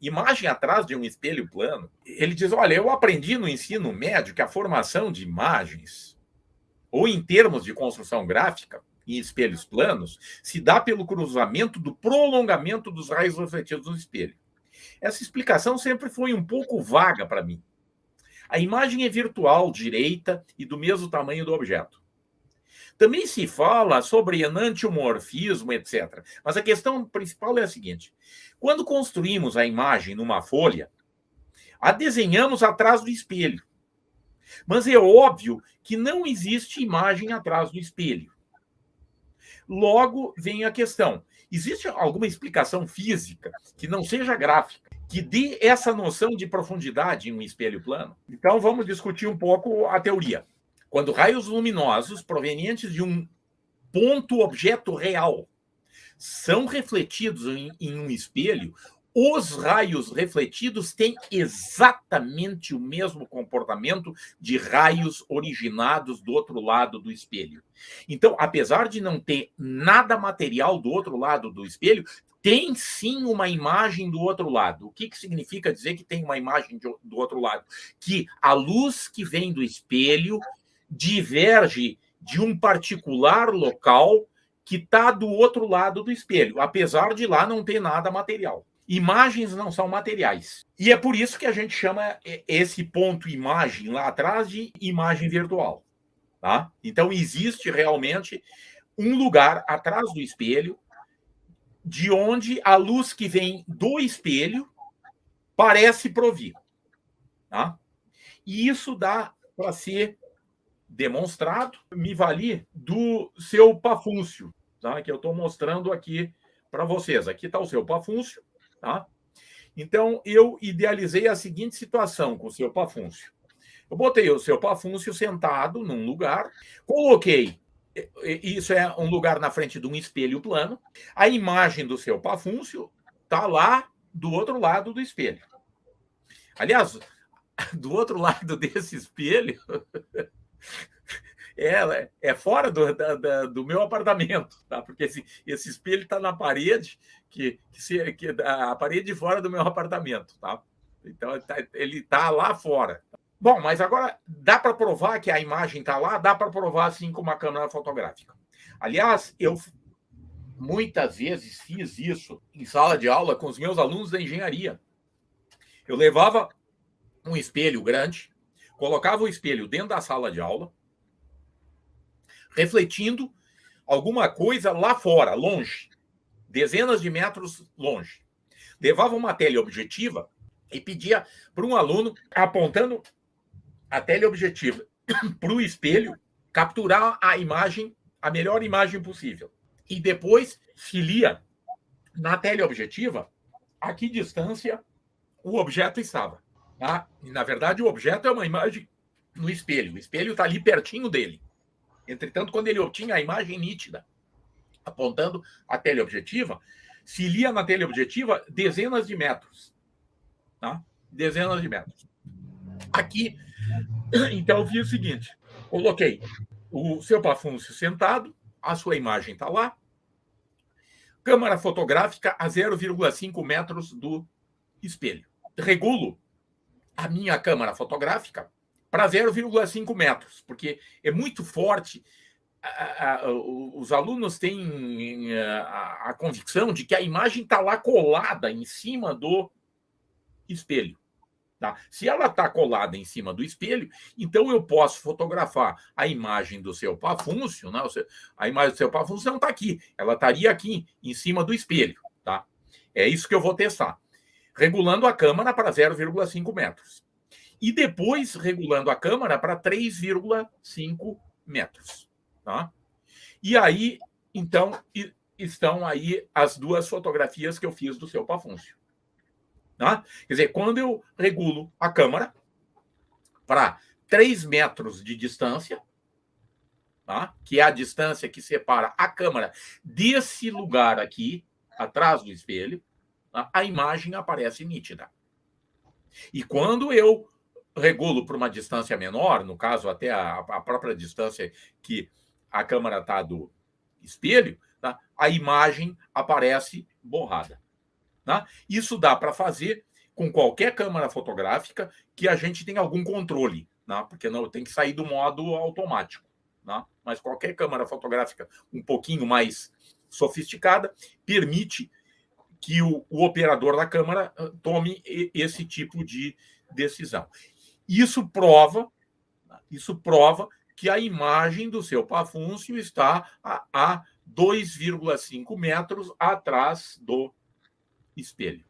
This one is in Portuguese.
imagem atrás de um espelho plano. Ele diz, olha, eu aprendi no ensino médio que a formação de imagens, ou em termos de construção gráfica, em espelhos planos, se dá pelo cruzamento do prolongamento dos raios refletidos no espelho. Essa explicação sempre foi um pouco vaga para mim. A imagem é virtual, direita e do mesmo tamanho do objeto. Também se fala sobre enantiomorfismo, etc. Mas a questão principal é a seguinte: quando construímos a imagem numa folha, a desenhamos atrás do espelho. Mas é óbvio que não existe imagem atrás do espelho. Logo vem a questão: existe alguma explicação física que não seja gráfica, que dê essa noção de profundidade em um espelho plano? Então vamos discutir um pouco a teoria. Quando raios luminosos provenientes de um ponto-objeto real são refletidos em um espelho, os raios refletidos têm exatamente o mesmo comportamento de raios originados do outro lado do espelho. Então, apesar de não ter nada material do outro lado do espelho, tem sim uma imagem do outro lado. O que significa dizer que tem uma imagem do outro lado? Que a luz que vem do espelho diverge de um particular local que está do outro lado do espelho, apesar de lá não ter nada material. Imagens não são materiais. E é por isso que a gente chama esse ponto imagem lá atrás de imagem virtual. Tá? Então, existe realmente um lugar atrás do espelho de onde a luz que vem do espelho parece provir. Tá? E isso dá para ser demonstrado. Me vali do seu pafúncio, tá? Que eu estou mostrando aqui para vocês. Aqui está o seu pafúncio. Tá? Então, eu idealizei a seguinte situação com o seu pafúncio. Eu botei o seu pafúncio sentado num lugar, coloquei, isso é um lugar na frente de um espelho plano, a imagem do seu pafúncio está lá do outro lado do espelho. Aliás, do outro lado desse espelho é fora do meu apartamento, tá? Porque esse espelho está na parede, que a parede de fora do meu apartamento, tá? Então ele está lá fora. Bom, mas agora dá para provar que a imagem está lá, dá para provar assim com uma câmera fotográfica. Aliás, eu muitas vezes fiz isso em sala de aula com os meus alunos da engenharia. Eu levava um espelho grande, colocava o espelho dentro da sala de aula, refletindo alguma coisa lá fora, longe, dezenas de metros longe. Levava uma teleobjetiva e pedia para um aluno, apontando a teleobjetiva para o espelho, capturar a imagem, a melhor imagem possível. E depois filia na teleobjetiva a que distância o objeto estava. Tá? E, na verdade, o objeto é uma imagem no espelho. O espelho está ali pertinho dele. Entretanto, quando ele obtinha a imagem nítida, apontando a teleobjetiva, se lia na teleobjetiva dezenas de metros. Tá? Dezenas de metros. Aqui, então, eu fiz o seguinte: coloquei o seu pafúncio sentado, a sua imagem está lá, câmera fotográfica a 0,5 metros do espelho. Regulo a minha câmera fotográfica para 0,5 metros, porque é muito forte. Os alunos têm a convicção de que a imagem está lá colada em cima do espelho. Tá? Se ela está colada em cima do espelho, então eu posso fotografar a imagem do seu pafúncio. Né? A imagem do seu pafúncio não está aqui, ela estaria aqui em cima do espelho. Tá? É isso que eu vou testar. Regulando a câmera para 0,5 metros. E depois regulando a câmera para 3,5 metros. Tá? E aí, então, estão aí as duas fotografias que eu fiz do seu pafúncio. Tá? Quer dizer, quando eu regulo a câmera para 3 metros de distância, tá? Que é a distância que separa a câmera desse lugar aqui, atrás do espelho, tá? A imagem aparece nítida. E quando eu regulo para uma distância menor, no caso até a própria distância que a câmera está do espelho, tá? A imagem aparece borrada. Tá? Isso dá para fazer com qualquer câmera fotográfica que a gente tem algum controle, né? Porque não tem que sair do modo automático, né? Mas qualquer câmera fotográfica um pouquinho mais sofisticada permite que o operador da câmera tome esse tipo de decisão. Isso prova que a imagem do seu pafúncio está a 2,5 metros atrás do espelho.